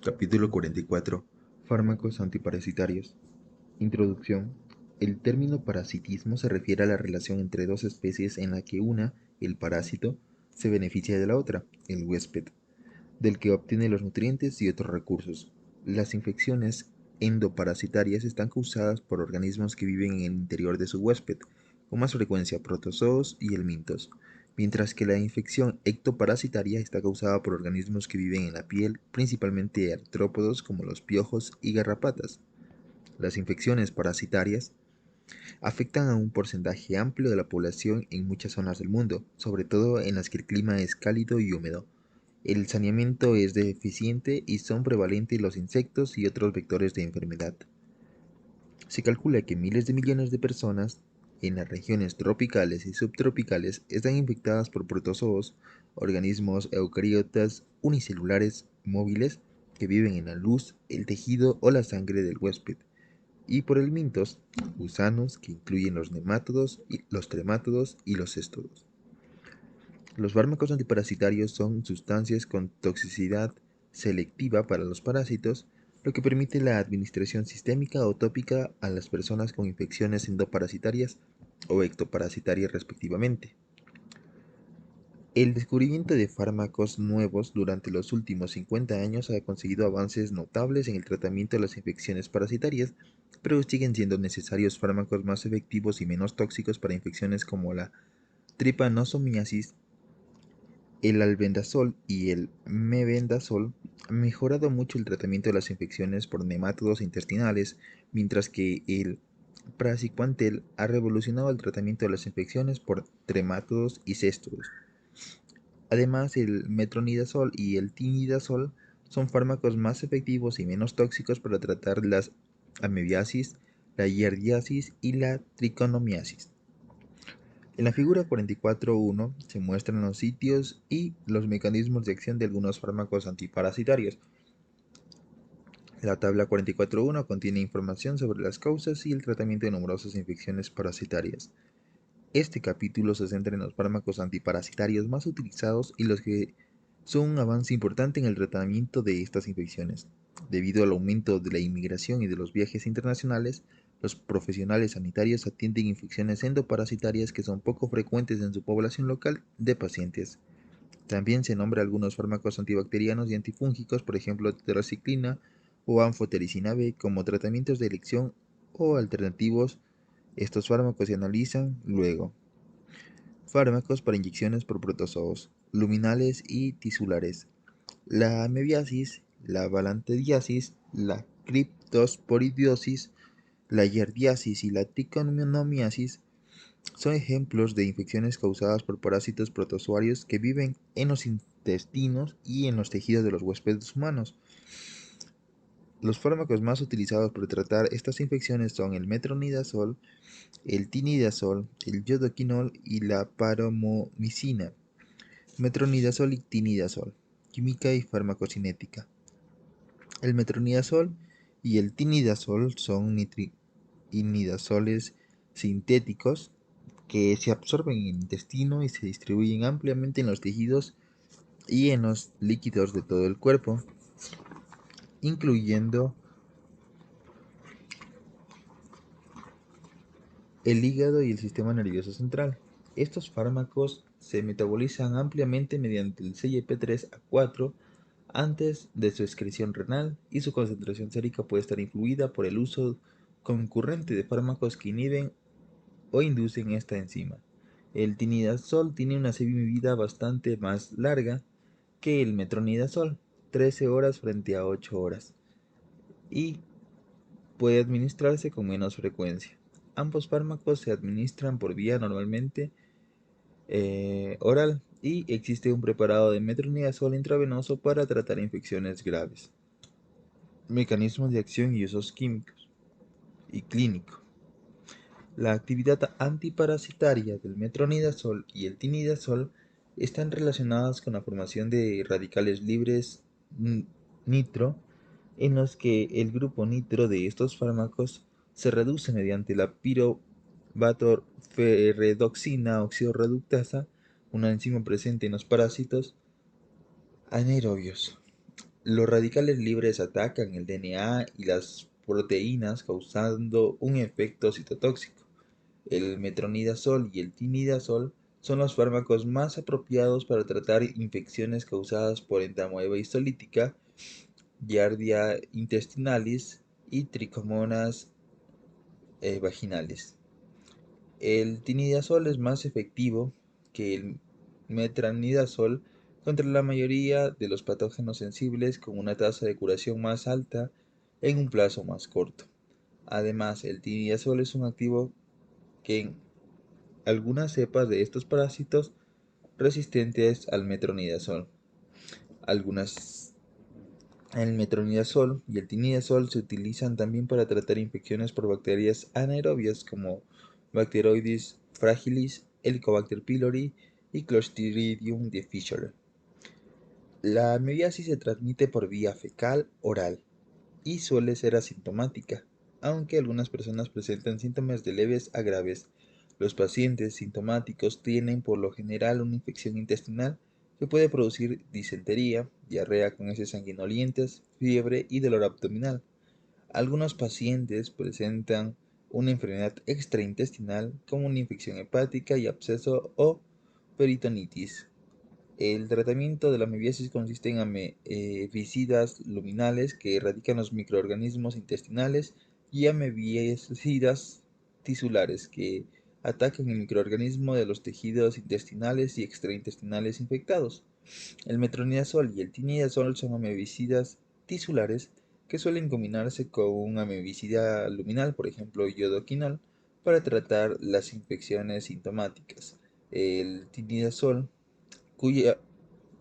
Capítulo 44. Fármacos antiparasitarios. Introducción. El término parasitismo se refiere a la relación entre dos especies en la que una, el parásito, se beneficia de la otra, el huésped, del que obtiene los nutrientes y otros recursos. Las infecciones endoparasitarias están causadas por organismos que viven en el interior de su huésped, con más frecuencia protozoos y helmintos, mientras que la infección ectoparasitaria está causada por organismos que viven en la piel, principalmente artrópodos como los piojos y garrapatas. Las infecciones parasitarias afectan a un porcentaje amplio de la población en muchas zonas del mundo, sobre todo en las que el clima es cálido y húmedo. El saneamiento es deficiente y son prevalentes los insectos y otros vectores de enfermedad. Se calcula que miles de millones de personas en las regiones tropicales y subtropicales están infectadas por protozoos, organismos eucariotas unicelulares móviles que viven en la luz, el tejido o la sangre del huésped, y por helmintos, gusanos que incluyen los nemátodos, los tremátodos y los céstodos. Los fármacos antiparasitarios son sustancias con toxicidad selectiva para los parásitos, lo que permite la administración sistémica o tópica a las personas con infecciones endoparasitarias o ectoparasitarias respectivamente. El descubrimiento de fármacos nuevos durante los últimos 50 años ha conseguido avances notables en el tratamiento de las infecciones parasitarias, pero siguen siendo necesarios fármacos más efectivos y menos tóxicos para infecciones como la tripanosomiasis. El albendazol y el mebendazol han mejorado mucho el tratamiento de las infecciones por nemátodos intestinales, mientras que el praziquantel ha revolucionado el tratamiento de las infecciones por tremátodos y céstodos. Además, el metronidazol y el tinidazol son fármacos más efectivos y menos tóxicos para tratar las amebiasis, la giardiasis y la triconomiasis. En la figura 44.1 se muestran los sitios y los mecanismos de acción de algunos fármacos antiparasitarios. La tabla 44.1 contiene información sobre las causas y el tratamiento de numerosas infecciones parasitarias. Este capítulo se centra en los fármacos antiparasitarios más utilizados y los que son un avance importante en el tratamiento de estas infecciones. Debido al aumento de la inmigración y de los viajes internacionales, los profesionales sanitarios atienden infecciones endoparasitarias que son poco frecuentes en su población local de pacientes. También se nombra algunos fármacos antibacterianos y antifúngicos, por ejemplo, tetraciclina o anfotericina B, como tratamientos de elección o alternativos. Estos fármacos se analizan luego. Fármacos para inyecciones por protozoos, luminales y tisulares. La amebiasis, la balantidiasis, la criptosporidiosis, la giardiasis y la triconomiasis son ejemplos de infecciones causadas por parásitos protozoarios que viven en los intestinos y en los tejidos de los huéspedes humanos. Los fármacos más utilizados para tratar estas infecciones son el metronidazol, el tinidazol, el yodoquinol y la paromomicina. Metronidazol y tinidazol. Química y farmacocinética. El metronidazol y el tinidazol son nitriimidazoles sintéticos que se absorben en el intestino y se distribuyen ampliamente en los tejidos y en los líquidos de todo el cuerpo, incluyendo el hígado y el sistema nervioso central. Estos fármacos se metabolizan ampliamente mediante el CYP3A4 antes de su excreción renal y su concentración sérica puede estar influida por el uso concurrente de fármacos que inhiben o inducen esta enzima. El tinidazol tiene una semivida bastante más larga que el metronidazol, 13 horas frente a 8 horas, y puede administrarse con menos frecuencia. Ambos fármacos se administran por vía normalmente oral y existe un preparado de metronidazol intravenoso para tratar infecciones graves. Mecanismos de acción y usos químicos y clínico. La actividad antiparasitaria del metronidazol y el tinidazol están relacionadas con la formación de radicales libres nitro, en los que el grupo nitro de estos fármacos se reduce mediante la pirovatorferredoxina oxidorreductasa, una enzima presente en los parásitos anaerobios. Los radicales libres atacan el DNA y las proteínas causando un efecto citotóxico. El metronidazol y el tinidazol son los fármacos más apropiados para tratar infecciones causadas por entamoeba histolítica, giardia intestinalis y tricomonas vaginales. El tinidazol es más efectivo que el metronidazol contra la mayoría de los patógenos sensibles, con una tasa de curación más alta en un plazo más corto. Además, el tinidazol es un activo que en algunas cepas de estos parásitos resistentes al metronidazol. Algunas El metronidazol y el tinidazol se utilizan también para tratar infecciones por bacterias anaerobias como Bacteroides fragilis, Helicobacter pylori y Clostridium difficile. La amebiasis se transmite por vía fecal oral y suele ser asintomática, aunque algunas personas presentan síntomas de leves a graves. Los pacientes sintomáticos tienen por lo general una infección intestinal que puede producir disentería, diarrea con heces sanguinolientas, fiebre y dolor abdominal. Algunos pacientes presentan una enfermedad extraintestinal como una infección hepática y absceso o peritonitis. El tratamiento de la amebiasis consiste en amebicidas luminales que erradican los microorganismos intestinales y amebicidas tisulares que atacan el microorganismo de los tejidos intestinales y extraintestinales infectados. El metronidazol y el tinidazol son amebicidas tisulares que suelen combinarse con un amebicida luminal, por ejemplo iodoquinol, para tratar las infecciones sintomáticas. El tinidazol cuya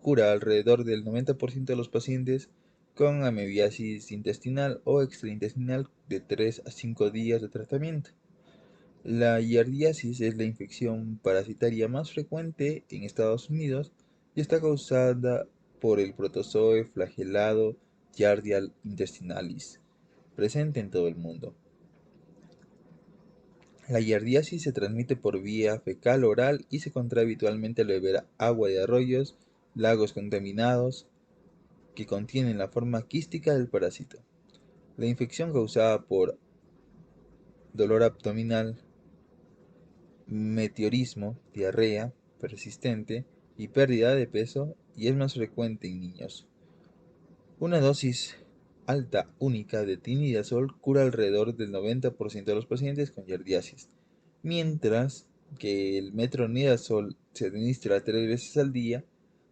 cura alrededor del 90% de los pacientes con amebiasis intestinal o extraintestinal de 3 a 5 días de tratamiento. La giardiasis es la infección parasitaria más frecuente en Estados Unidos y está causada por el protozoe flagelado Giardia intestinalis, presente en todo el mundo. La giardiasis se transmite por vía fecal oral y se contrae habitualmente al beber agua de arroyos, lagos contaminados que contienen la forma quística del parásito. La infección causada por dolor abdominal, meteorismo, diarrea persistente y pérdida de peso, y es más frecuente en niños. Una dosis alta única de tinidazol cura alrededor del 90% de los pacientes con giardiasis, mientras que el metronidazol se administra 3 veces al día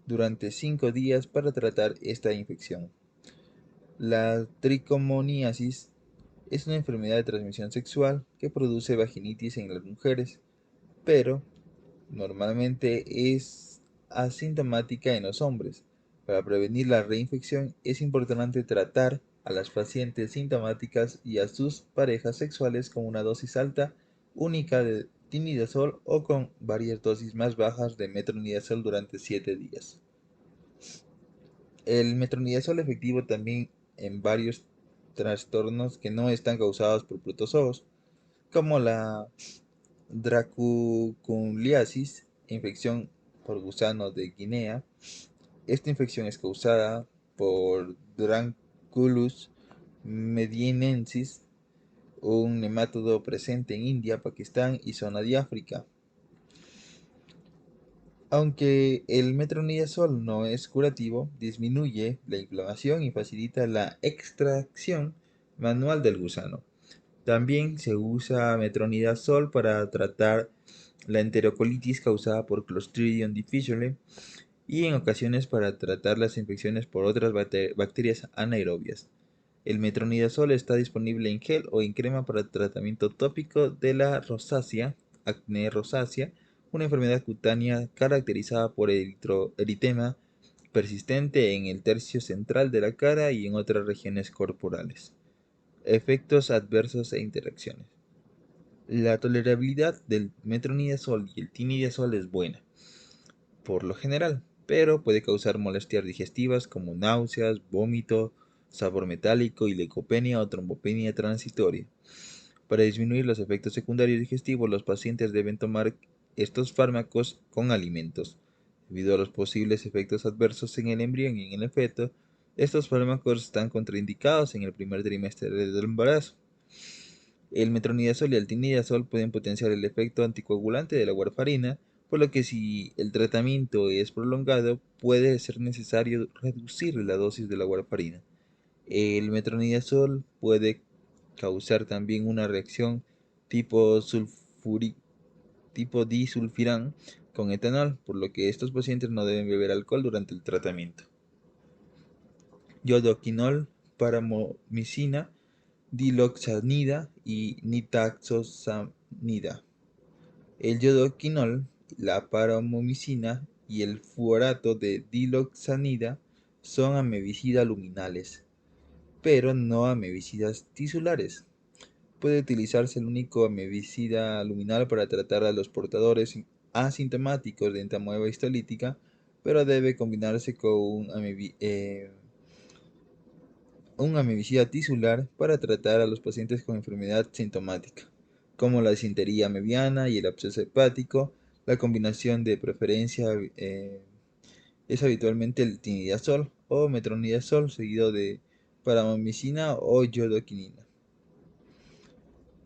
durante 5 días para tratar esta infección. La tricomoniasis es una enfermedad de transmisión sexual que produce vaginitis en las mujeres, pero normalmente es asintomática en los hombres. Para prevenir la reinfección es importante tratar a las pacientes sintomáticas y a sus parejas sexuales con una dosis alta única de tinidazol o con varias dosis más bajas de metronidazol durante 7 días. El metronidazol efectivo también en varios trastornos que no están causados por protozoos, como la draculiasis, infección por gusanos de Guinea. Esta infección es causada por Dranculus medienensis, un nematodo presente en India, Pakistán y zona de África. Aunque el metronidazol no es curativo, disminuye la inflamación y facilita la extracción manual del gusano. También se usa metronidazol para tratar la enterocolitis causada por Clostridium difficile y en ocasiones para tratar las infecciones por otras bacterias anaerobias. El metronidazol está disponible en gel o en crema para tratamiento tópico de la rosácea, acné rosácea, una enfermedad cutánea caracterizada por eritema persistente en el tercio central de la cara y en otras regiones corporales. Efectos adversos e interacciones. La tolerabilidad del metronidazol y el tinidazol es buena, por lo general, pero puede causar molestias digestivas como náuseas, vómito, sabor metálico y leucopenia o trombopenia transitoria. Para disminuir los efectos secundarios digestivos, los pacientes deben tomar estos fármacos con alimentos. Debido a los posibles efectos adversos en el embrión y en el feto, Estos fármacos están contraindicados en el primer trimestre del embarazo. El metronidazol y el tinidazol pueden potenciar el efecto anticoagulante de la warfarina, por lo que si el tratamiento es prolongado, puede ser necesario reducir la dosis de la warfarina. El metronidazol puede causar también una reacción tipo, tipo disulfirán con etanol, por lo que estos pacientes no deben beber alcohol durante el tratamiento. Yodoquinol, paramomicina, diloxanida y nitazoxanida. El yodoquinol, la paramomicina y el fuarato de diloxanida son amebicida luminales, pero no amebicidas tisulares. Puede utilizarse el único amebicida luminal para tratar a los portadores asintomáticos de entamoeba histolítica, pero debe combinarse con un amebicida tisular para tratar a los pacientes con enfermedad sintomática, como la disentería mediana y el absceso hepático. La combinación de preferencia es habitualmente el tinidazol o metronidazol seguido de paramomicina o yodoquinina.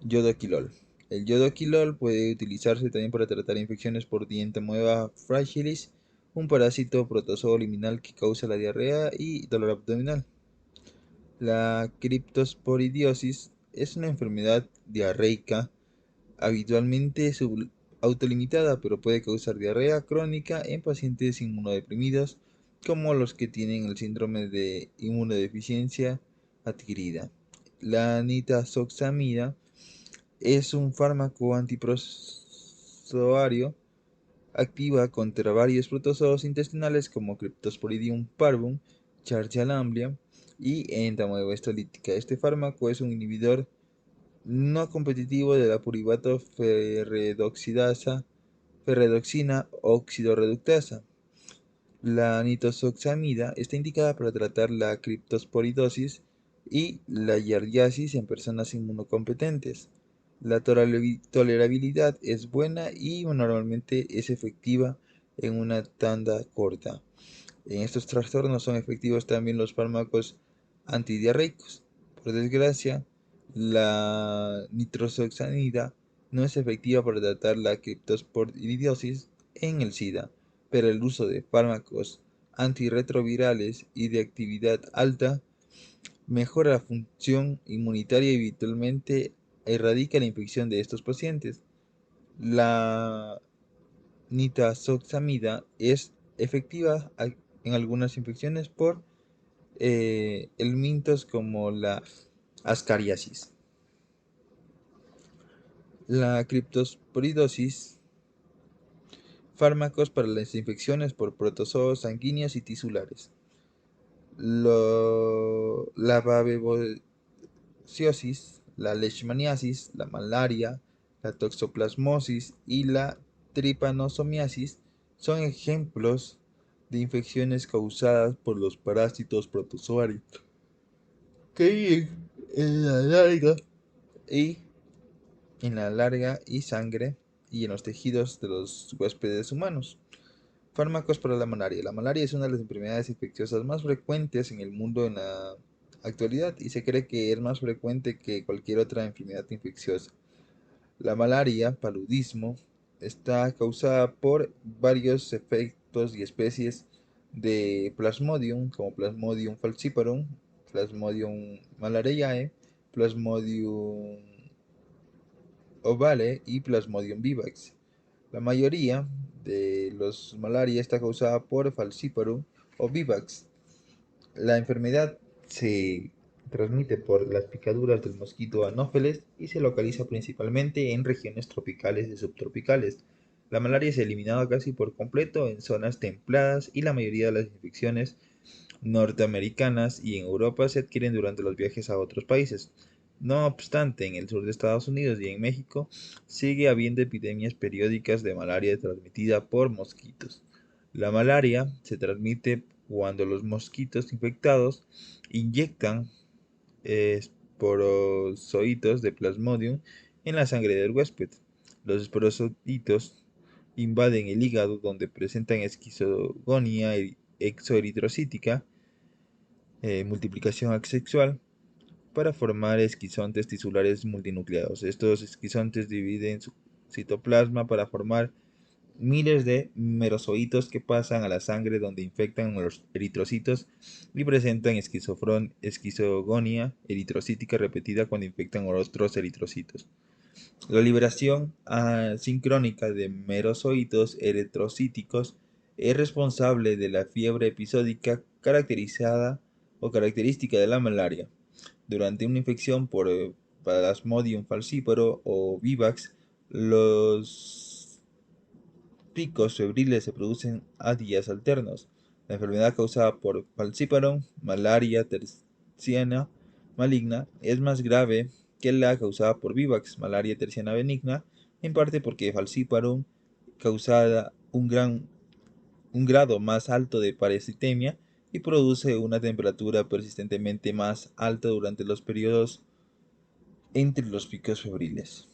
Yodoquilol. El yodoquilol puede utilizarse también para tratar infecciones por Entamoeba fragilis, un parásito protozoo liminal que causa la diarrea y dolor abdominal. La criptosporidiosis es una enfermedad diarreica habitualmente autolimitada, pero puede causar diarrea crónica en pacientes inmunodeprimidos, como los que tienen el síndrome de inmunodeficiencia adquirida. La nitazoxamida es un fármaco antiprotozoario, activa contra varios protozoos intestinales como Cryptosporidium parvum, Chargia lamblia y Entamoeba histolítica. Este fármaco es un inhibidor no competitivo de la purivato ferredoxina oxidorreductasa. La nitazoxamida está indicada para tratar la criptosporidosis y la yardiasis en personas inmunocompetentes. La tolerabilidad es buena y normalmente es efectiva en una tanda corta. En estos trastornos son efectivos también los fármacos antidiarreicos. Por desgracia, la nitrosoxanida no es efectiva para tratar la criptosporidiosis en el SIDA, pero el uso de fármacos antirretrovirales y de actividad alta mejora la función inmunitaria y habitualmente erradica la infección de estos pacientes. La nitazoxamida es efectiva en algunas infecciones por elementos como la ascariasis. La criptosporidosis, fármacos para las infecciones por protozoos sanguíneos y tisulares. La babesiosis, la leishmaniasis, la malaria, la toxoplasmosis y la tripanosomiasis son ejemplos de infecciones causadas por los parásitos protozoarios que viven y en la larga y sangre y en los tejidos de los huéspedes humanos. Fármacos para la malaria. La malaria es una de las enfermedades infecciosas más frecuentes en el mundo en la actualidad y se cree que es más frecuente que cualquier otra enfermedad infecciosa. La malaria, paludismo, está causada por varios efectos y especies de Plasmodium, como Plasmodium falciparum, Plasmodium malariae, Plasmodium ovale y Plasmodium vivax. La mayoría de los malaria está causada por Falciparum o Vivax. La enfermedad se transmite por las picaduras del mosquito Anopheles y se localiza principalmente en regiones tropicales y subtropicales. La malaria se ha eliminado casi por completo en zonas templadas y la mayoría de las infecciones norteamericanas y en Europa se adquieren durante los viajes a otros países. No obstante, en el sur de Estados Unidos y en México sigue habiendo epidemias periódicas de malaria transmitida por mosquitos. La malaria se transmite cuando los mosquitos infectados inyectan esporozoitos de Plasmodium en la sangre del huésped. Los esporozoitos invaden el hígado donde presentan esquizogonia exoeritrocítica multiplicación asexual para formar esquizontes tisulares multinucleados. Estos esquizontes dividen su citoplasma para formar miles de merozoitos que pasan a la sangre donde infectan los eritrocitos y presentan esquizogonia eritrocítica repetida cuando infectan otros eritrocitos. La liberación asincrónica de merozoitos eritrocíticos es responsable de la fiebre episódica característica de la malaria. Durante una infección por Plasmodium falciparum o vivax, los picos febriles se producen a días alternos. La enfermedad causada por falciparum, malaria terciana maligna, es más grave que la causada por vivax, malaria terciana benigna, en parte porque falciparum causada un grado más alto de parasitemia y produce una temperatura persistentemente más alta durante los periodos entre los picos febriles,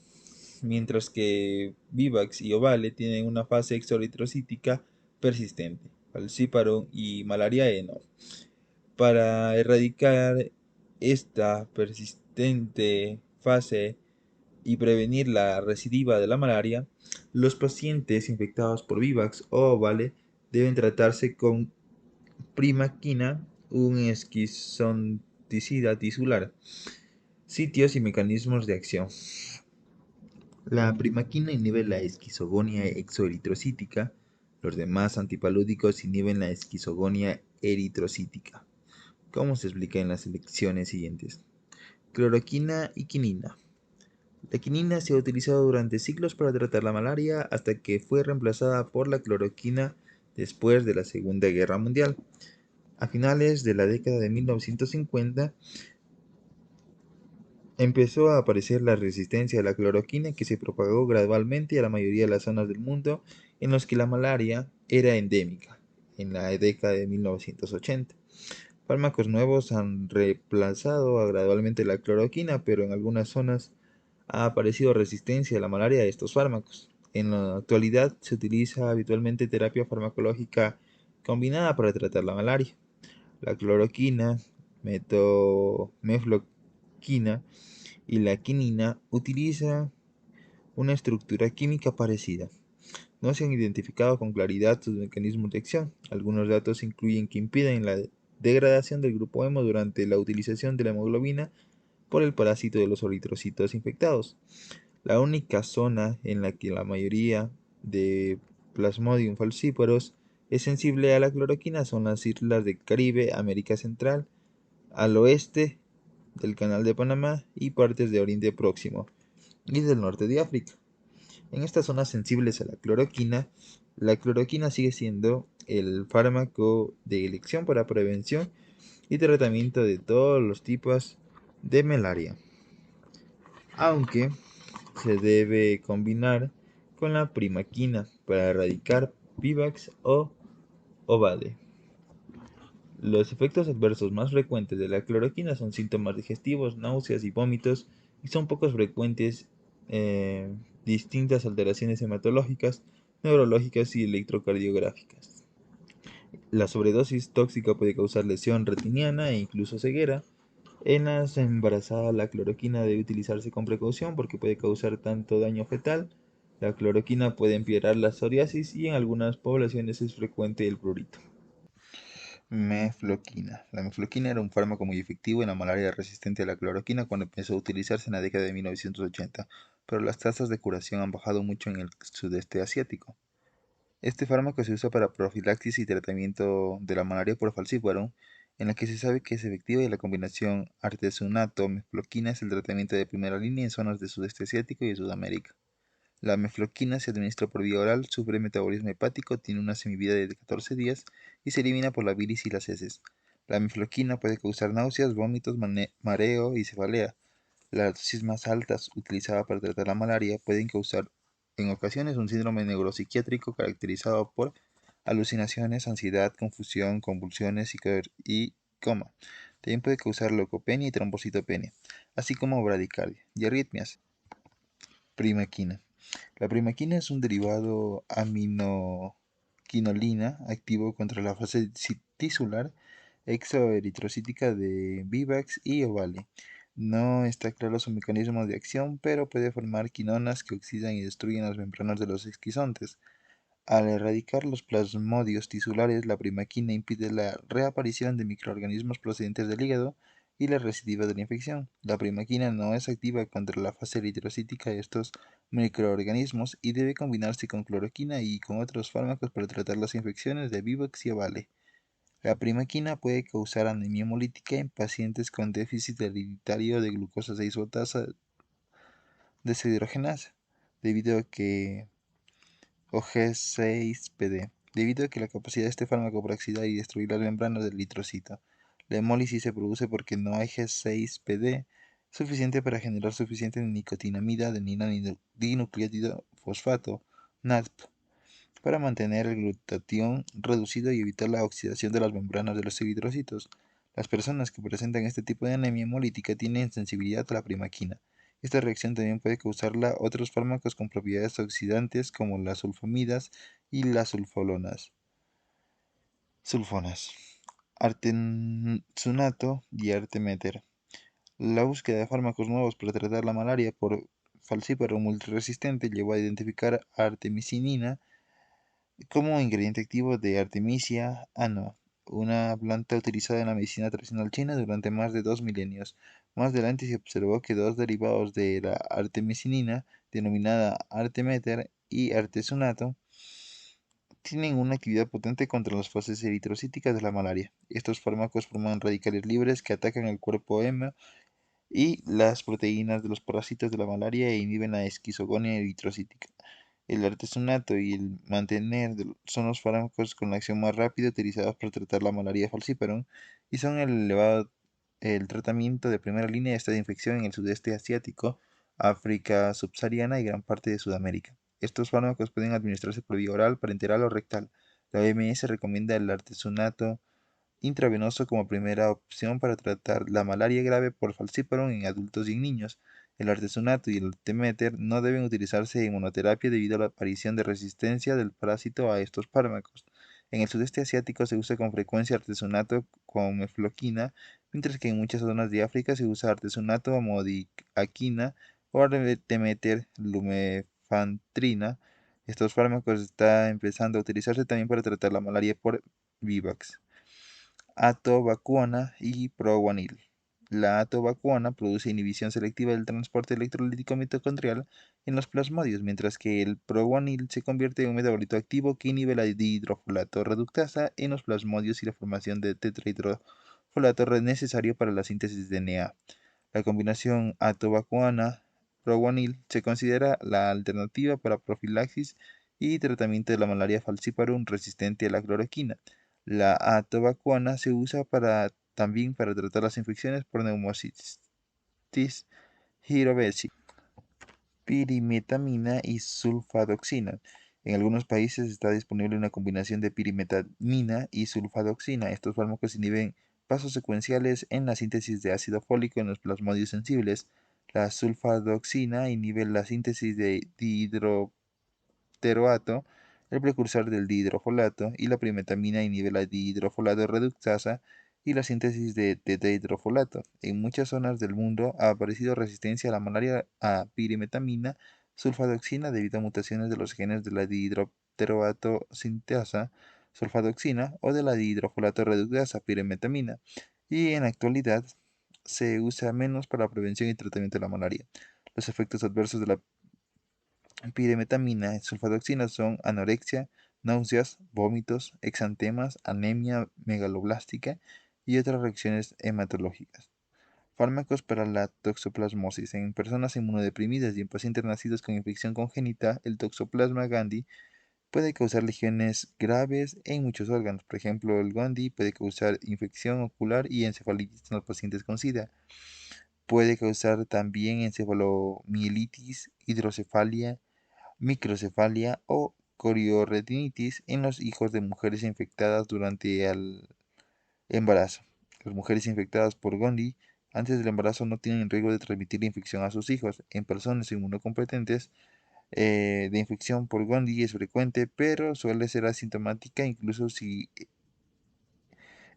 mientras que Vivax y Ovale tienen una fase exoeritrocítica persistente, falciparum y malariae no. Para erradicar esta persistente fase y prevenir la recidiva de la malaria, los pacientes infectados por Vivax o Ovale deben tratarse con primaquina, un esquizonticida tisular. Sitios y mecanismos de acción. La primaquina inhibe la esquizogonia exoeritrocítica. Los demás antipalúdicos inhiben la esquizogonia eritrocítica, como se explica en las secciones siguientes. Cloroquina y quinina. La quinina se ha utilizado durante siglos para tratar la malaria hasta que fue reemplazada por la cloroquina después de la Segunda Guerra Mundial. A finales de la década de 1950, empezó a aparecer la resistencia a la cloroquina que se propagó gradualmente a la mayoría de las zonas del mundo en las que la malaria era endémica, en la década de 1980. Fármacos nuevos han reemplazado gradualmente la cloroquina, pero en algunas zonas ha aparecido resistencia a la malaria a estos fármacos. En la actualidad se utiliza habitualmente terapia farmacológica combinada para tratar la malaria. La cloroquina, mefloquina y la quinina utilizan una estructura química parecida. No se han identificado con claridad sus mecanismos de acción. Algunos datos incluyen que impiden la degradación del grupo hemo durante la utilización de la hemoglobina por el parásito de los eritrocitos infectados. La única zona en la que la mayoría de Plasmodium falciparos es sensible a la cloroquina son las islas del Caribe, América Central, al oeste del Canal de Panamá y partes de Oriente Próximo y del norte de África. En estas zonas sensibles a la cloroquina sigue siendo el fármaco de elección para prevención y tratamiento de todos los tipos de malaria, aunque se debe combinar con la primaquina para erradicar Vivax o Ovade. Los efectos adversos más frecuentes de la cloroquina son síntomas digestivos, náuseas y vómitos, y son pocos frecuentes distintas alteraciones hematológicas, neurológicas y electrocardiográficas. La sobredosis tóxica puede causar lesión retiniana e incluso ceguera. En las embarazadas, la cloroquina debe utilizarse con precaución porque puede causar tanto daño fetal. La cloroquina puede empeorar la psoriasis y en algunas poblaciones es frecuente el prurito. Mefloquina. La mefloquina era un fármaco muy efectivo en la malaria resistente a la cloroquina cuando empezó a utilizarse en la década de 1980, pero las tasas de curación han bajado mucho en el sudeste asiático. Este fármaco se usa para profilaxis y tratamiento de la malaria por falciparum, en la que se sabe que es efectiva y la combinación artesunato-mefloquina es el tratamiento de primera línea en zonas del sudeste asiático y de Sudamérica. La mefloquina se administra por vía oral, sufre metabolismo hepático, tiene una semivida de 14 días y se elimina por la bilis y las heces. La mefloquina puede causar náuseas, vómitos, mareo y cefalea. Las dosis más altas utilizadas para tratar la malaria pueden causar en ocasiones un síndrome neuropsiquiátrico caracterizado por alucinaciones, ansiedad, confusión, convulsiones y coma. También puede causar leucopenia y trombocitopenia, así como bradicardia y arritmias. Primaquina. La primaquina es un derivado aminoquinolina activo contra la fase tisular exoeritrocítica de Vivax y Ovale. No está claro su mecanismo de acción, pero puede formar quinonas que oxidan y destruyen las membranas de los esquizontes. Al erradicar los plasmodios tisulares, la primaquina impide la reaparición de microorganismos procedentes del hígado y la recidiva de la infección. La primaquina no es activa contra la fase eritrocítica de estos microorganismos y debe combinarse con cloroquina y con otros fármacos para tratar las infecciones de Vivax y Ovale. La primaquina puede causar anemia hemolítica en pacientes con déficit hereditario de glucosa 6-fosfatasa deshidrogenasa, debido a que o G6PD, debido a que la capacidad de este fármaco para oxidar y destruir las membranas del eritrocito. La hemólisis se produce porque no hay G6PD suficiente para generar suficiente nicotinamida adenina dinucleótido fosfato, NADP, para mantener el glutatión reducido y evitar la oxidación de las membranas de los eritrocitos. Las personas que presentan este tipo de anemia hemolítica tienen sensibilidad a la primaquina. Esta reacción también puede causarla otros fármacos con propiedades oxidantes como las sulfamidas y las sulfonas, artesunato y artemeter. La búsqueda de fármacos nuevos para tratar la malaria por falciparum multiresistente llevó a identificar artemisinina como ingrediente activo de Artemisia annua, una planta utilizada en la medicina tradicional china durante más de 2 milenios. Más adelante se observó que dos derivados de la artemisinina, denominada artemeter y artesunato, tienen una actividad potente contra las fases eritrocíticas de la malaria. Estos fármacos forman radicales libres que atacan el cuerpo hemo y las proteínas de los parásitos de la malaria e inhiben la esquizogonia eritrocítica. El artesunato y el mantener son los fármacos con la acción más rápida utilizados para tratar la malaria falciparum y son el tratamiento de primera línea de esta infección en el sudeste asiático, África subsahariana y gran parte de Sudamérica. Estos fármacos pueden administrarse por vía oral, parenteral o rectal. La OMS recomienda el artesunato intravenoso como primera opción para tratar la malaria grave por falciparum en adultos y en niños. El artesunato y el artemeter no deben utilizarse en monoterapia debido a la aparición de resistencia del parásito a estos fármacos. En el sudeste asiático se usa con frecuencia artesunato con mefloquina, mientras que en muchas zonas de África se usa artesunato amodiaquina o artemeter lumefantrina. Estos fármacos están empezando a utilizarse también para tratar la malaria por Vivax, atovacuona y proguanil. La atovacuona produce inhibición selectiva del transporte electrolítico mitocondrial en los plasmodios, mientras que el proguanil se convierte en un metabolito activo que inhibe la dihidrofolato reductasa en los plasmodios y la formación de tetrahidrofolato necesario para la síntesis de DNA. La combinación atovacuona-proguanil se considera la alternativa para profilaxis y tratamiento de la malaria falciparum resistente a la cloroquina. La atovacuona se usa también para tratar las infecciones por neumocistis girovesi, pirimetamina y sulfadoxina. En algunos países está disponible una combinación de pirimetamina y sulfadoxina. Estos fármacos inhiben pasos secuenciales en la síntesis de ácido fólico en los plasmodios sensibles. La sulfadoxina inhibe la síntesis de dihidroteroato, el precursor del dihidrofolato, y la pirimetamina inhibe la dihidrofolato reductasa y la síntesis de tetrahidrofolato. En muchas zonas del mundo ha aparecido resistencia a la malaria a pirimetamina sulfadoxina debido a mutaciones de los genes de la dihidroteroato sintasa sulfadoxina o de la dihidrofolato reductasa pirimetamina, y en la actualidad se usa menos para la prevención y tratamiento de la malaria. Los efectos adversos de la pirimetamina y sulfadoxina son anorexia, náuseas, vómitos, exantemas, anemia megaloblástica y otras reacciones hematológicas. Fármacos para la toxoplasmosis. En personas inmunodeprimidas y en pacientes nacidos con infección congénita, el toxoplasma gondii puede causar lesiones graves en muchos órganos. Por ejemplo, el gondii puede causar infección ocular y encefalitis en los pacientes con SIDA. Puede causar también encefalomielitis, hidrocefalia, microcefalia o coriorretinitis en los hijos de mujeres infectadas durante el embarazo. Las mujeres infectadas por Gondii antes del embarazo no tienen riesgo de transmitir la infección a sus hijos. En personas inmunocompetentes, de infección por Gondii es frecuente, pero suele ser asintomática incluso si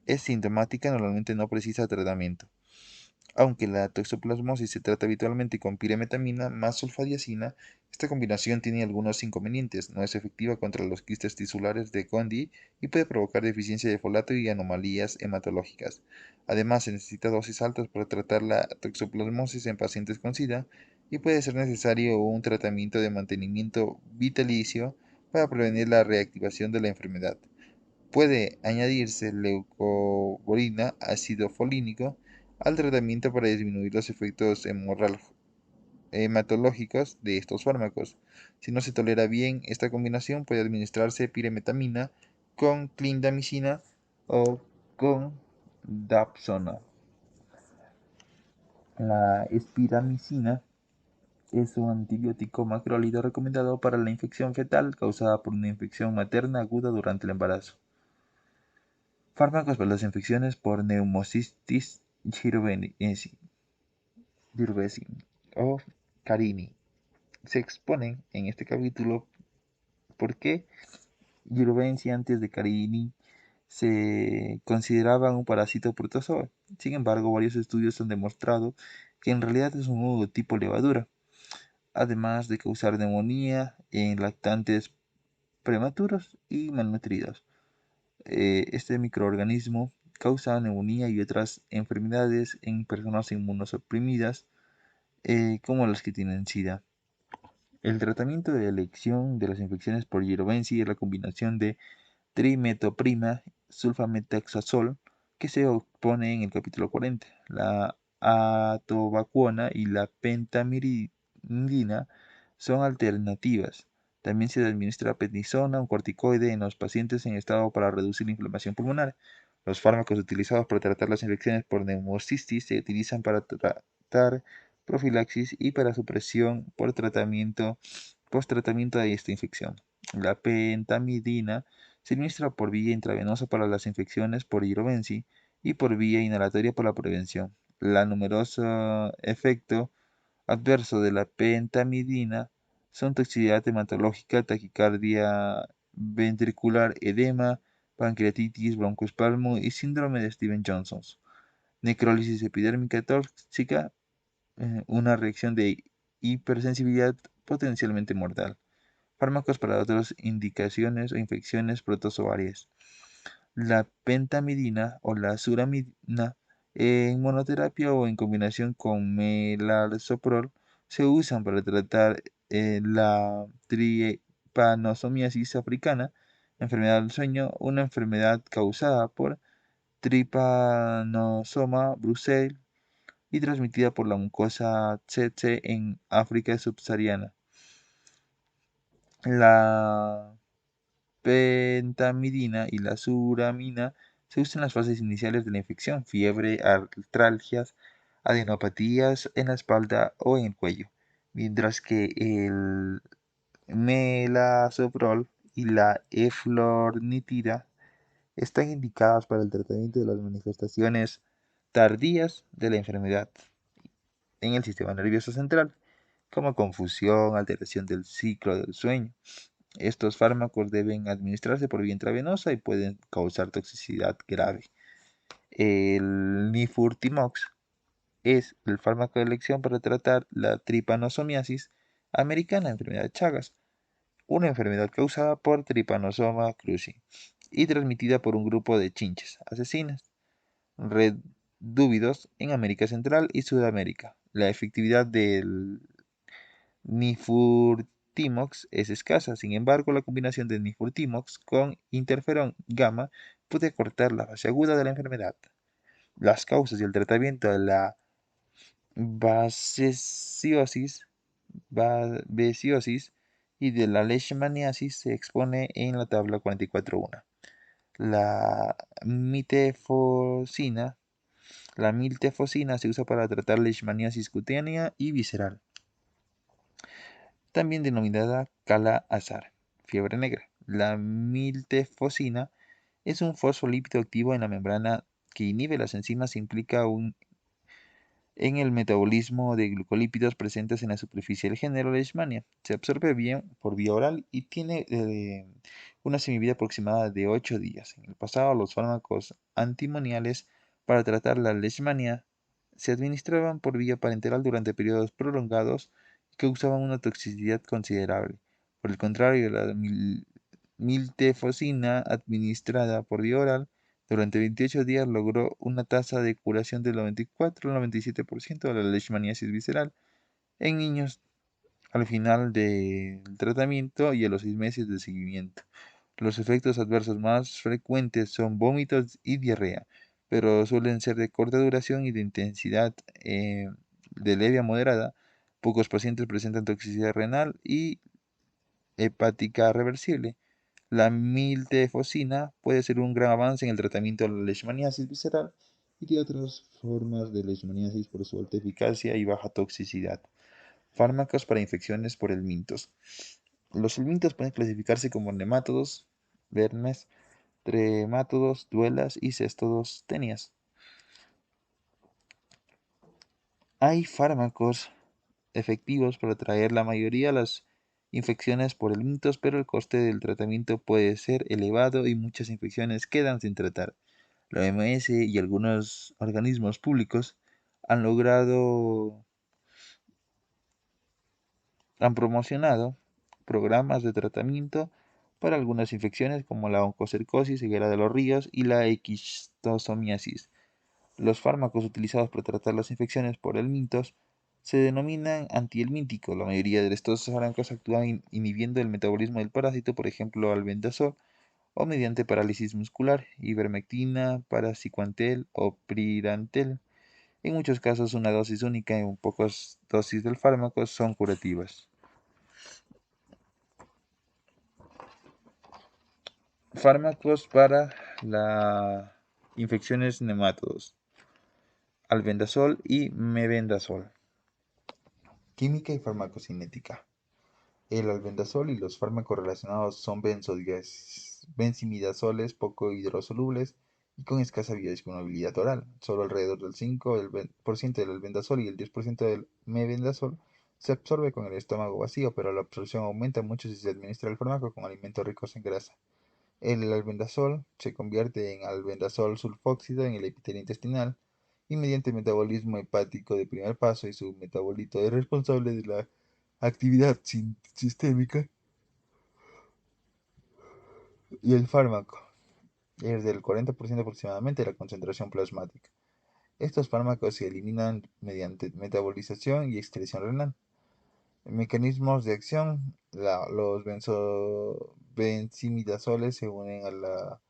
Es sintomática, normalmente no precisa tratamiento. Aunque la toxoplasmosis se trata habitualmente con piremetamina más sulfadiazina, esta combinación tiene algunos inconvenientes. No es efectiva contra los quistes tisulares de Gondi y puede provocar deficiencia de folato y anomalías hematológicas. Además, se necesita dosis altas para tratar la toxoplasmosis en pacientes con SIDA y puede ser necesario un tratamiento de mantenimiento vitalicio para prevenir la reactivación de la enfermedad. Puede añadirse leucovorina, ácido folínico, al tratamiento para disminuir los efectos hematológicos de estos fármacos. Si no se tolera bien esta combinación, puede administrarse piremetamina con clindamicina o con dapsona. La espiramicina es un antibiótico macrólido recomendado para la infección fetal causada por una infección materna aguda durante el embarazo. Fármacos para las infecciones por Pneumocystis jirovecii o carini. Se exponen en este capítulo por qué Jirovecii antes de carini se consideraba un parásito protozoo. Sin embargo, varios estudios han demostrado que en realidad es un hongo tipo levadura, además de causar neumonía en lactantes prematuros y malnutridos. Este microorganismo causa neumonía y otras enfermedades en personas inmunosuprimidas, como las que tienen SIDA. El tratamiento de elección de las infecciones por Girovenci es la combinación de trimetoprima sulfamethoxazol que se expone en el capítulo 40. La atovaquona y la pentamiridina son alternativas. También se administra prednisona, un corticoide, en los pacientes en estado para reducir la inflamación pulmonar. Los fármacos utilizados para tratar las infecciones por neumocistis se utilizan para tratar profilaxis y para supresión por tratamiento post-tratamiento de esta infección. La pentamidina se administra por vía intravenosa para las infecciones por Girovenci y por vía inhalatoria para la prevención. La numeroso efecto adverso de la pentamidina son toxicidad hematológica, taquicardia ventricular, edema, pancreatitis, broncoespasmo y síndrome de Stevens-Johnson. Necrólisis epidérmica tóxica, una reacción de hipersensibilidad potencialmente mortal. Fármacos para otras indicaciones o infecciones protozoarias. La pentamidina o la suramidina en monoterapia o en combinación con melarsoprol se usan para tratar la trypanosomiasis africana, enfermedad del sueño, una enfermedad causada por Trypanosoma brucei y transmitida por la mucosa tsetse en África subsahariana. La pentamidina y la suramina se usan en las fases iniciales de la infección: fiebre, artralgias, adenopatías en la espalda o en el cuello, mientras que el melasoprol y la eflornitida están indicadas para el tratamiento de las manifestaciones tardías de la enfermedad en el sistema nervioso central, como confusión, alteración del ciclo del sueño. Estos fármacos deben administrarse por vía intravenosa y pueden causar toxicidad grave. El nifurtimox es el fármaco de elección para tratar la tripanosomiasis americana, enfermedad de Chagas, una enfermedad causada por Trypanosoma cruzi y transmitida por un grupo de chinches asesinas redúvidos en América Central y Sudamérica. La efectividad del nifurtimox es escasa. Sin embargo, la combinación de nifurtimox con interferón gamma puede cortar la fase aguda de la enfermedad. Las causas y el tratamiento de la babesiosis y de la leishmaniasis se expone en la tabla 44.1. La mitefosina, la miltefosina se usa para tratar leishmaniasis cutánea y visceral, también denominada cala-azar, fiebre negra. La miltefosina es un fosfolípido activo en la membrana que inhibe las enzimas e implica en el metabolismo de glucolípidos presentes en la superficie del género Leishmania. Se absorbe bien por vía oral y tiene una semivida aproximada de 8 días. En el pasado, los fármacos antimoniales para tratar la leishmania se administraban por vía parenteral durante periodos prolongados y causaban una toxicidad considerable. Por el contrario, la miltefosina administrada por vía oral durante 28 días logró una tasa de curación del 94 al 97% de la leishmaniasis visceral en niños al final del tratamiento y a los 6 meses de seguimiento. Los efectos adversos más frecuentes son vómitos y diarrea, pero suelen ser de corta duración y de intensidad de leve a moderada. Pocos pacientes presentan toxicidad renal y hepática reversible. La miltefosina puede ser un gran avance en el tratamiento de la leishmaniasis visceral y de otras formas de leishmaniasis por su alta eficacia y baja toxicidad. Fármacos para infecciones por helmintos. Los helmintos pueden clasificarse como nemátodos, vermes, tremátodos, duelas y cestodos tenias. Hay fármacos efectivos para tratar la mayoría de las infecciones por helmintos, pero el coste del tratamiento puede ser elevado y muchas infecciones quedan sin tratar. La OMS y algunos organismos públicos han logrado, han promocionado programas de tratamiento para algunas infecciones como la oncocercosis, ceguera de los ríos y la esquistosomiasis. Los fármacos utilizados para tratar las infecciones por helmintos se denominan antihelmínticos. La mayoría de estos fármacos actúan inhibiendo el metabolismo del parásito, por ejemplo, albendazol, o mediante parálisis muscular, ivermectina, paracicuantel o prirantel. En muchos casos, una dosis única y pocas dosis del fármaco son curativas. Fármacos para las infecciones nematodos: albendazol y mebendazol. Química y farmacocinética. El albendazol y los fármacos relacionados son benzimidazoles poco hidrosolubles y con escasa biodisponibilidad oral. Solo alrededor del 5% del albendazol y el 10% del mebendazol se absorbe con el estómago vacío, pero la absorción aumenta mucho si se administra el fármaco con alimentos ricos en grasa. El albendazol se convierte en albendazol sulfóxido en el epitelio intestinal y mediante metabolismo hepático de primer paso y su metabolito es responsable de la actividad sistémica y el fármaco es del 40% aproximadamente de la concentración plasmática. Estos fármacos se eliminan mediante metabolización y excreción renal. Mecanismos de acción: los benzimidazoles se unen a la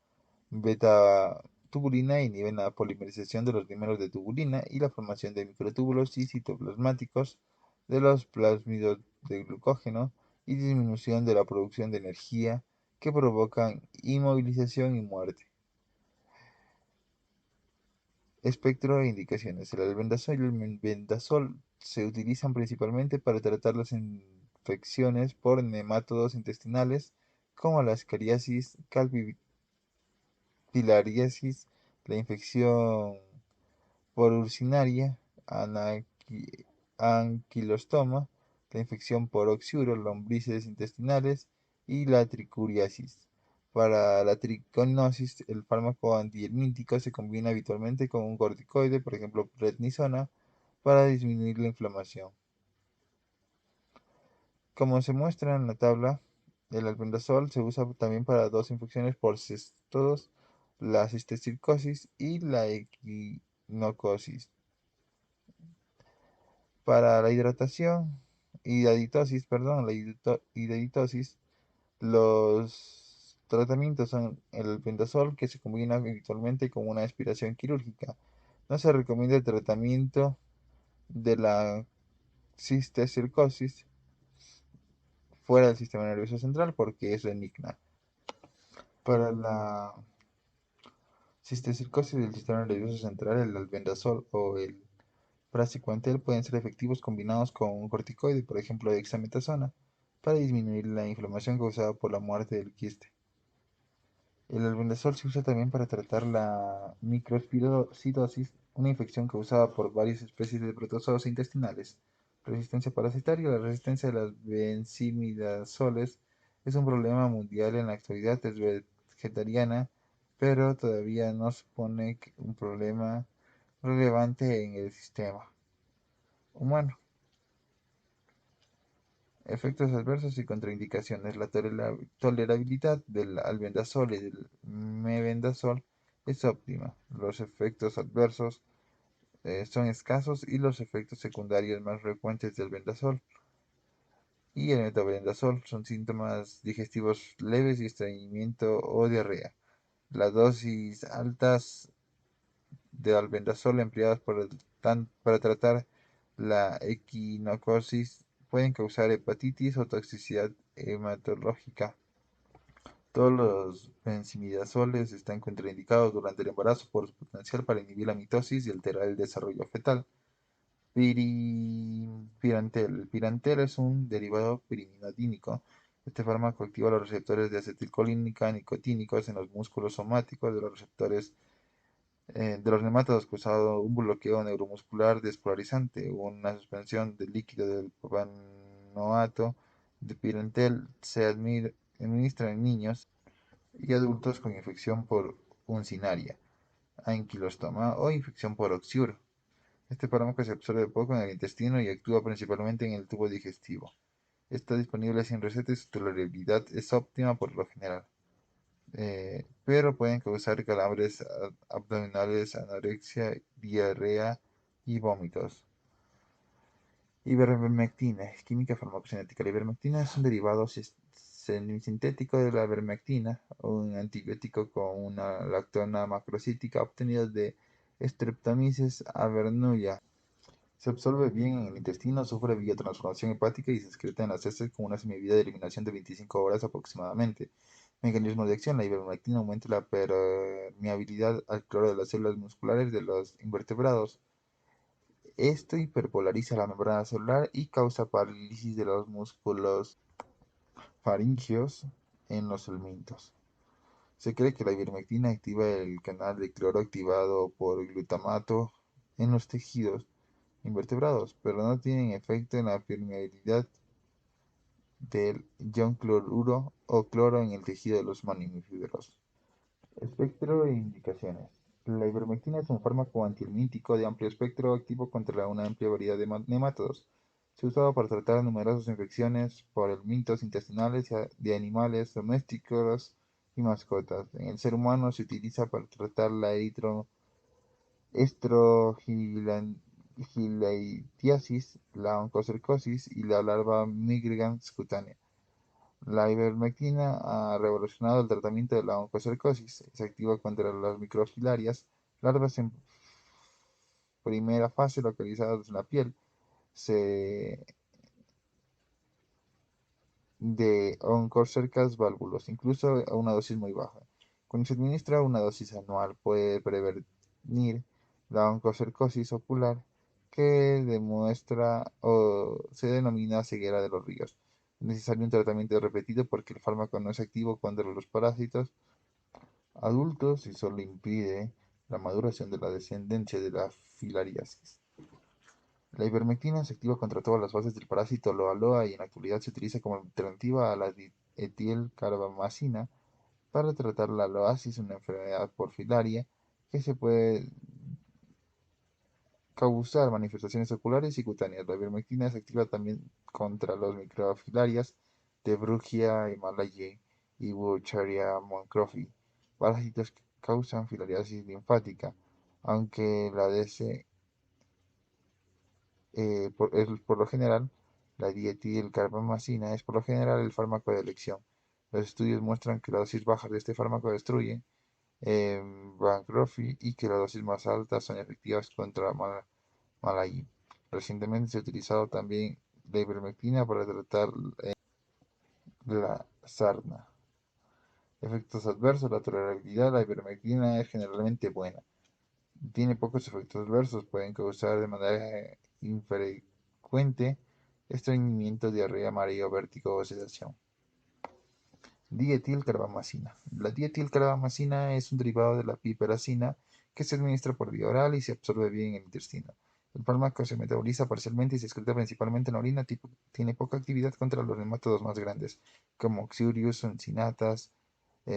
beta-tubulina inhiben la polimerización de los dímeros de tubulina y la formación de microtúbulos y citoplasmáticos de los plásmidos de glucógeno y disminución de la producción de energía que provocan inmovilización y muerte. Espectro e indicaciones. El albendazol y el mebendazol se utilizan principalmente para tratar las infecciones por nematodos intestinales como la escariasis, filariasis, la infección por urinaria, anquilostoma, la infección por oxuro, lombrices intestinales y la tricuriasis. Para la triconosis, el fármaco antihelmíntico se combina habitualmente con un corticoide, por ejemplo prednisona, para disminuir la inflamación. Como se muestra en la tabla, el albendazol se usa también para dos infecciones por cestodos, la cistocircosis y la equinocosis. Para la hidratación y la hidatosis, los tratamientos son el albendazol, que se combina habitualmente con una aspiración quirúrgica. No se recomienda el tratamiento de la cistocircosis fuera del sistema nervioso central porque es benigna. Para la cistocircosis del sistema nervioso central, el albendazol o el praziquantel pueden ser efectivos combinados con un corticoide, por ejemplo dexametasona, para disminuir la inflamación causada por la muerte del quiste. El albendazol se usa también para tratar la microespirosidosis, una infección causada por varias especies de protozoos intestinales. Resistencia parasitaria. La resistencia de las benzimidazoles Es un problema mundial en la actualidad, es vegetariana, pero todavía no supone un problema relevante en el sistema humano. Efectos adversos y contraindicaciones. La tolerabilidad del albendazol y del mebendazol es óptima. Los efectos adversos son escasos y los efectos secundarios más frecuentes del albendazol y el metabendazol son síntomas digestivos leves y estreñimiento o diarrea. Las dosis altas de albendazol empleadas para tratar la equinocosis pueden causar hepatitis o toxicidad hematológica. Todos los benzimidazoles están contraindicados durante el embarazo por su potencial para inhibir la mitosis y alterar el desarrollo fetal. Pirantel. El pirantel es un derivado pirimidínico. Este fármaco activa los receptores de acetilcolina nicotínicos en los músculos somáticos de los receptores de los nematodos, causando un bloqueo neuromuscular despolarizante. Una suspensión del líquido del propanoato de pirantel se administra en niños y adultos con infección por uncinaria, anquilostoma o infección por oxiuro. Este fármaco se absorbe poco en el intestino y actúa principalmente en el tubo digestivo. Está disponible sin receta y su tolerabilidad es óptima por lo general, pero pueden causar calambres abdominales, anorexia, diarrea y vómitos. Ivermectina, química farmacocinética. La ivermectina es un derivado semisintético de la ivermectina, un antibiótico con una lactona macrocítica obtenido de Streptomyces avernuria. Se absorbe bien en el intestino, sufre biotransformación hepática y se excreta en las heces con una semivida de eliminación de 25 horas aproximadamente. Mecanismo de acción: la ivermectina aumenta la permeabilidad al cloro de las células musculares de los invertebrados. Esto hiperpolariza la membrana celular y causa parálisis de los músculos faringeos en los helmintos. Se cree que la ivermectina activa el canal de cloro activado por glutamato en los tejidos invertebrados, pero no tienen efecto en la permeabilidad del ion cloruro o cloro en el tejido de los mamíferos. Espectro e indicaciones. La ivermectina es un fármaco antihelmíntico de amplio espectro activo contra una amplia variedad de nemátodos. Se ha usado para tratar numerosas infecciones por helmintos intestinales de animales domésticos y mascotas. En el ser humano se utiliza para tratar la estrogileitiasis, la oncocercosis y la larva migrans cutánea. La ivermectina ha revolucionado el tratamiento de la oncocercosis. Se activa contra las microfilarias, larvas en primera fase localizadas en la piel de Onchocercas valvulus, incluso a una dosis muy baja. Cuando se administra una dosis anual, puede prevenir la oncocercosis ocular, que demuestra o se denomina ceguera de los ríos. Es necesario un tratamiento repetido porque el fármaco no es activo contra los parásitos adultos y solo impide la maduración de la descendencia de la filariasis. La ivermectina se activa contra todas las fases del parásito Loa y en la actualidad se utiliza como alternativa a la etilcarbamazina para tratar la loasis, una enfermedad porfilaria que se puede causar manifestaciones oculares y cutáneas. La ivermectina se activa también contra los microfilarias de Brugia himalayae y Wucheria moncrofi, parásitos que causan filariasis linfática, aunque la DC por lo general, la dietilcarbamazina es por lo general el fármaco de elección. Los estudios muestran que las dosis bajas de este fármaco destruyen Bancrofi y que las dosis más altas son efectivas contra malaria. Recientemente se ha utilizado también la ivermectina para tratar la sarna. Efectos adversos: la tolerabilidad. La ivermectina es generalmente buena. Tiene pocos efectos adversos, pueden causar de manera infrecuente estreñimiento, diarrea, mareo, vértigo o sedación. Dietilcarbamazina. La dietilcarbamazina es un derivado de la piperacina que se administra por vía oral y se absorbe bien en el intestino. El fármaco se metaboliza parcialmente y se excreta principalmente en la orina. Tiene poca actividad contra los nematodos más grandes, como Oxyurius,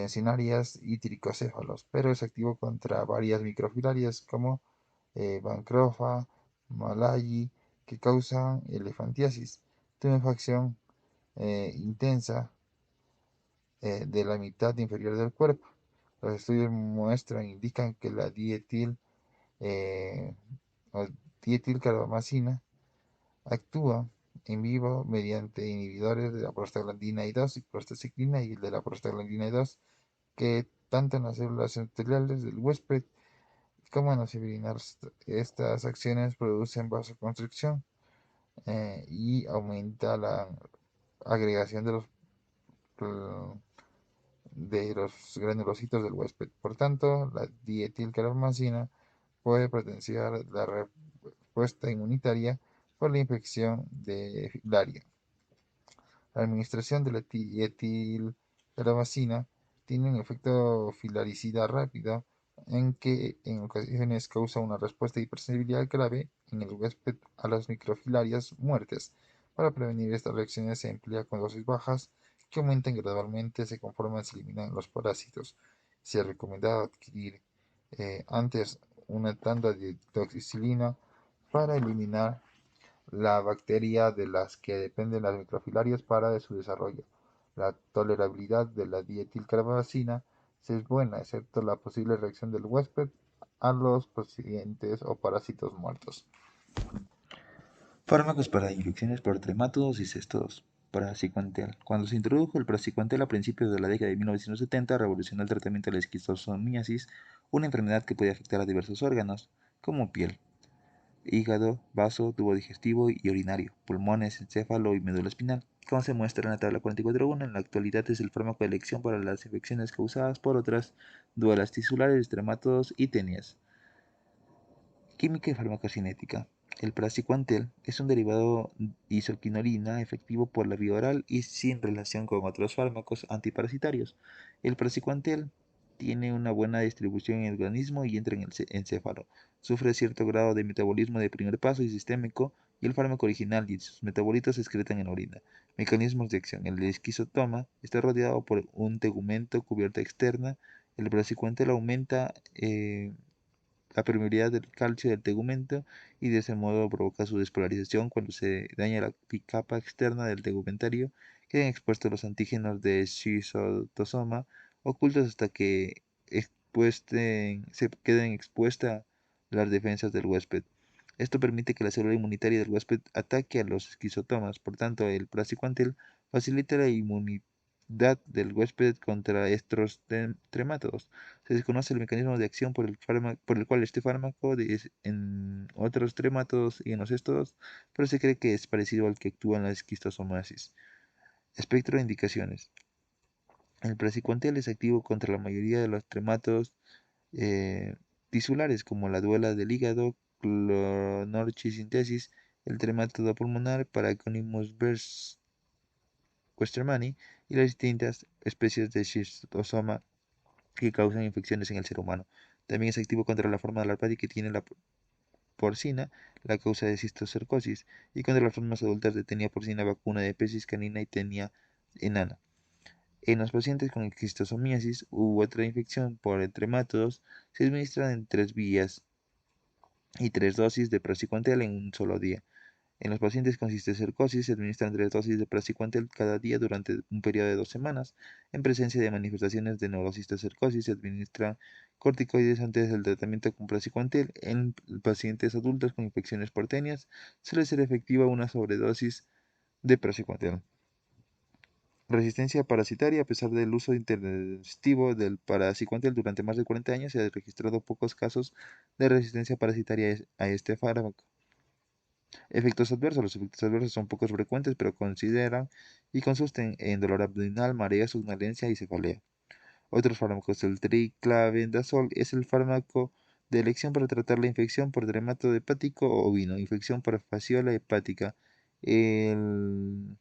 Cinarias y tricocéfalos, pero es activo contra varias microfilarias como Bancrofa, Malayi, que causan elefantiasis, tumefacción intensa de la mitad inferior del cuerpo. Los estudios indican que la eh, o dietilcarbamazina actúa en vivo mediante inhibidores de la prostaglandina I2 y prostaciclina y de la prostaglandina I2, que tanto en las células endoteliales del huésped como en las fibrinas. Estas acciones producen vasoconstricción y aumenta la agregación de los granulocitos del huésped. Por tanto, la dietilcarbamazina puede potenciar la respuesta inmunitaria por la infección de filaria. La administración de la etilcarabacina tiene un efecto filaricida rápido en que en ocasiones causa una respuesta de hipersensibilidad grave en el huésped a las microfilarias muertes. Para prevenir estas reacciones se emplea con dosis bajas que aumentan gradualmente se conforman se eliminan los parásitos. Se ha recomendado adquirir antes una tanda de toxicilina para eliminar la bacteria de las que dependen las microfilarias para su desarrollo. La tolerabilidad de la dietilcarbamazina es buena, excepto la posible reacción del huésped a los pacientes o parásitos muertos. Fármacos para infecciones por tremátodos y cestodos. Praziquantel. Cuando se introdujo el praziquantel a principios de la década de 1970, revolucionó el tratamiento de la esquistosomiasis, una enfermedad que puede afectar a diversos órganos, como piel, hígado, vaso, tubo digestivo y urinario, pulmones, encéfalo y médula espinal. Como se muestra en la tabla 44.1, en la actualidad es el fármaco de elección para las infecciones causadas por otras duelas tisulares, tremátodos y tenias. Química y farmacocinética. El praziquantel es un derivado isoquinolina efectivo por la vía oral y sin relación con otros fármacos antiparasitarios. El praziquantel tiene una buena distribución en el organismo y entra en el encéfalo. Sufre cierto grado de metabolismo de primer paso y sistémico, y el fármaco original y sus metabolitos se excretan en la orina. Mecanismos de acción. El esquizotoma está rodeado por un tegumento cubierta externa. El praziquantel aumenta la permeabilidad del calcio del tegumento y de ese modo provoca su despolarización. Cuando se daña la capa externa del tegumentario, quedan expuestos los antígenos de schizotosoma ocultos hasta que se queden expuestas las defensas del huésped. Esto permite que la célula inmunitaria del huésped ataque a los esquizotomas. Por tanto, el praziquantel facilita la inmunidad del huésped contra estos tremátodos. Se desconoce el mecanismo de acción por el cual este fármaco en otros tremátodos y en los estos, pero se cree que es parecido al que actúa en la esquistosomiasis. Espectro de indicaciones. El praziquantel es activo contra la mayoría de los tremátodos eh, tisulares, como la duela del hígado, clonorchisintesis, el tremátodo pulmonar, Paragonimus westermani y las distintas especies de schistosoma que causan infecciones en el ser humano. También es activo contra la forma de la que tiene la porcina, la causa de cistocercosis, y contra las formas adultas de tenia porcina, vacuna de pecis canina y tenia enana. En los pacientes con esquistosomiasis u otra infección por tremátodos, se administran en 3 vías y 3 dosis de praziquantel en un solo día. En los pacientes con cisticercosis se administran 3 dosis de praziquantel cada día durante un periodo de 2 semanas. En presencia de manifestaciones de neurocisticercosis se administran corticoides antes del tratamiento con praziquantel. En pacientes adultos con infecciones porteñas suele ser efectiva una sobredosis de praziquantel. Resistencia parasitaria. A pesar del uso intensivo del praziquantel durante más de 40 años, se han registrado pocos casos de resistencia parasitaria a este fármaco. Efectos adversos. Los efectos adversos son pocos frecuentes, pero consideran y consisten en dolor abdominal, mareo, somnolencia y cefalea. Otros fármacos. El triclavendazol es el fármaco de elección para tratar la infección por dermato hepático o ovino, infección por fasciola hepática. El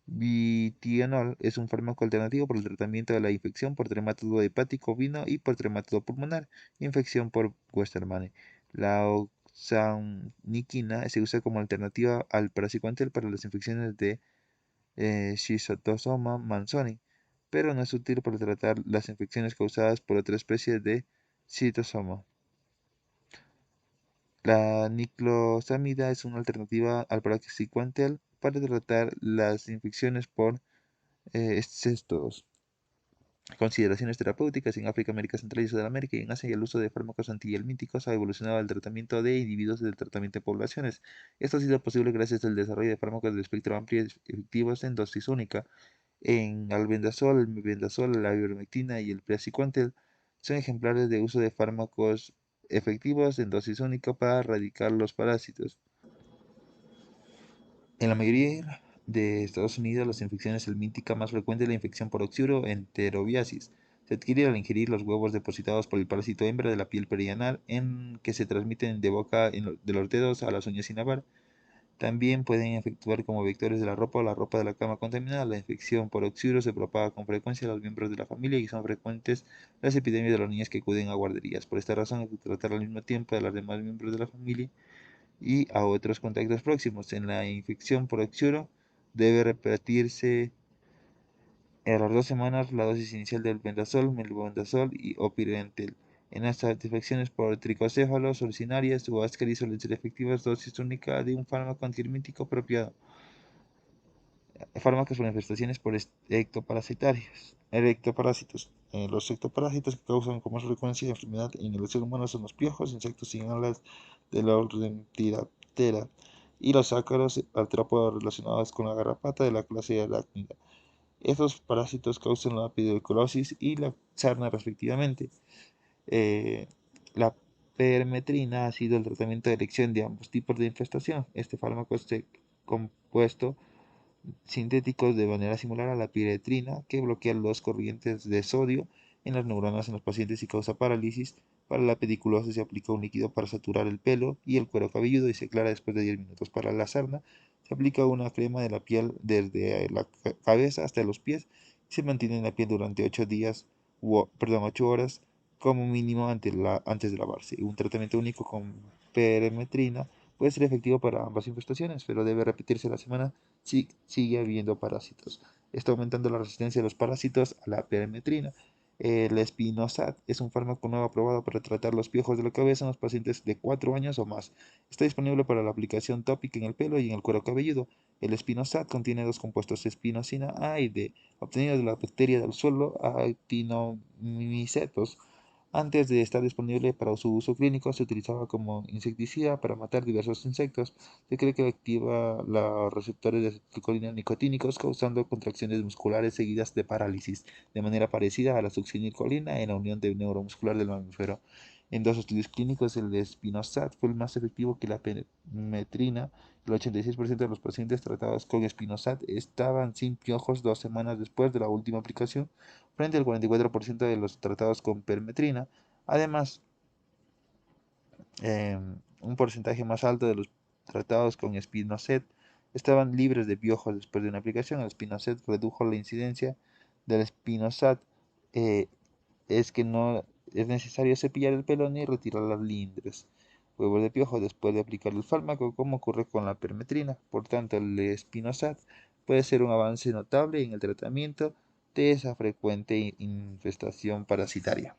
Vitionol es un fármaco alternativo para el tratamiento de la infección por dermatodo hepático ovino y por dermatodo pulmonar, infección por Westermann. La nitrosamniquina se usa como alternativa al praziquantel para las infecciones de Schistosoma manzoni, pero no es útil para tratar las infecciones causadas por otra especie de Schistosoma. La niclosamida es una alternativa al praziquantel para tratar las infecciones por cestos. Consideraciones terapéuticas en África, América Central y Sudamérica y en Asia, y el uso de fármacos antihelmínticos ha evolucionado al tratamiento de individuos y del tratamiento de poblaciones. Esto ha sido posible gracias al desarrollo de fármacos de espectro amplio y efectivos en dosis única. En albendazol, el mebendazol, la ivermectina y el praziquantel son ejemplares de uso de fármacos efectivos en dosis única para erradicar los parásitos. En la mayoría de Estados Unidos, las infecciones helmínticas más frecuentes es la infección por oxuro enterobiasis. Se adquiere al ingerir los huevos depositados por el parásito hembra de la piel perianal, en que se transmiten de boca de los dedos a las uñas sin lavar. También pueden efectuar como vectores de la ropa o la ropa de la cama contaminada. La infección por oxuro se propaga con frecuencia a los miembros de la familia y son frecuentes las epidemias de los niños que acuden a guarderías. Por esta razón hay que tratar al mismo tiempo a los demás miembros de la familia y a otros contactos próximos. En la infección por oxuro debe repetirse a las 2 semanas la dosis inicial del bendazol, melbendazol o pirentel. En las infecciones por tricocéfalos, urcinarias o ascaris suelen ser efectivas dosis única de un fármaco antihelmíntico apropiado. Fármacos por infestaciones por ectoparásitos. Los ectoparásitos que causan con más frecuencia enfermedad en el ser humano son los piojos, insectos sin alas de la orden Tiraptera, y los ácaros artrópodos relacionados con la garrapata de la clase arácnida. Estos parásitos causan la pediculosis y la sarna respectivamente. Eh, la permetrina ha sido el tratamiento de elección de ambos tipos de infestación. Este fármaco es compuesto sintéticos de manera similar a la piretrina, que bloquea las corrientes de sodio en las neuronas en los pacientes y causa parálisis. Para la pediculosis se aplica un líquido para saturar el pelo y el cuero cabelludo y se aclara después de 10 minutos. Para la sarna se aplica una crema de la piel desde la cabeza hasta los pies y se mantiene en la piel durante 8 horas como mínimo antes de lavarse. Un tratamiento único con permetrina puede ser efectivo para ambas infestaciones, pero debe repetirse la semana si sigue habiendo parásitos. Está aumentando la resistencia de los parásitos a la permetrina. El Spinosad es un fármaco nuevo aprobado para tratar los piojos de la cabeza en los pacientes de 4 años o más. Está disponible para la aplicación tópica en el pelo y en el cuero cabelludo. El Spinosad contiene dos compuestos, espinosina A y D, obtenidos de la bacteria del suelo Actinomycetos. Antes de estar disponible para su uso clínico, se utilizaba como insecticida para matar diversos insectos. Se cree que activa los receptores de acetilcolina nicotínicos, causando contracciones musculares seguidas de parálisis, de manera parecida a la succinilcolina en la unión neuromuscular del mamífero. En 2 estudios clínicos, el de Spinosad fue el más efectivo que la permetrina. El 86% de los pacientes tratados con Spinosad estaban sin piojos 2 semanas después de la última aplicación, frente al 44% de los tratados con permetrina. Además, un porcentaje más alto de los tratados con Spinosad estaban libres de piojos después de una aplicación. El Spinosad redujo la incidencia del Spinosad. eh, es que no es necesario cepillar el pelo ni retirar las lindres, huevos de piojo después de aplicar el fármaco, como ocurre con la permetrina. Por tanto, el Spinosad puede ser un avance notable en el tratamiento de esa frecuente infestación parasitaria.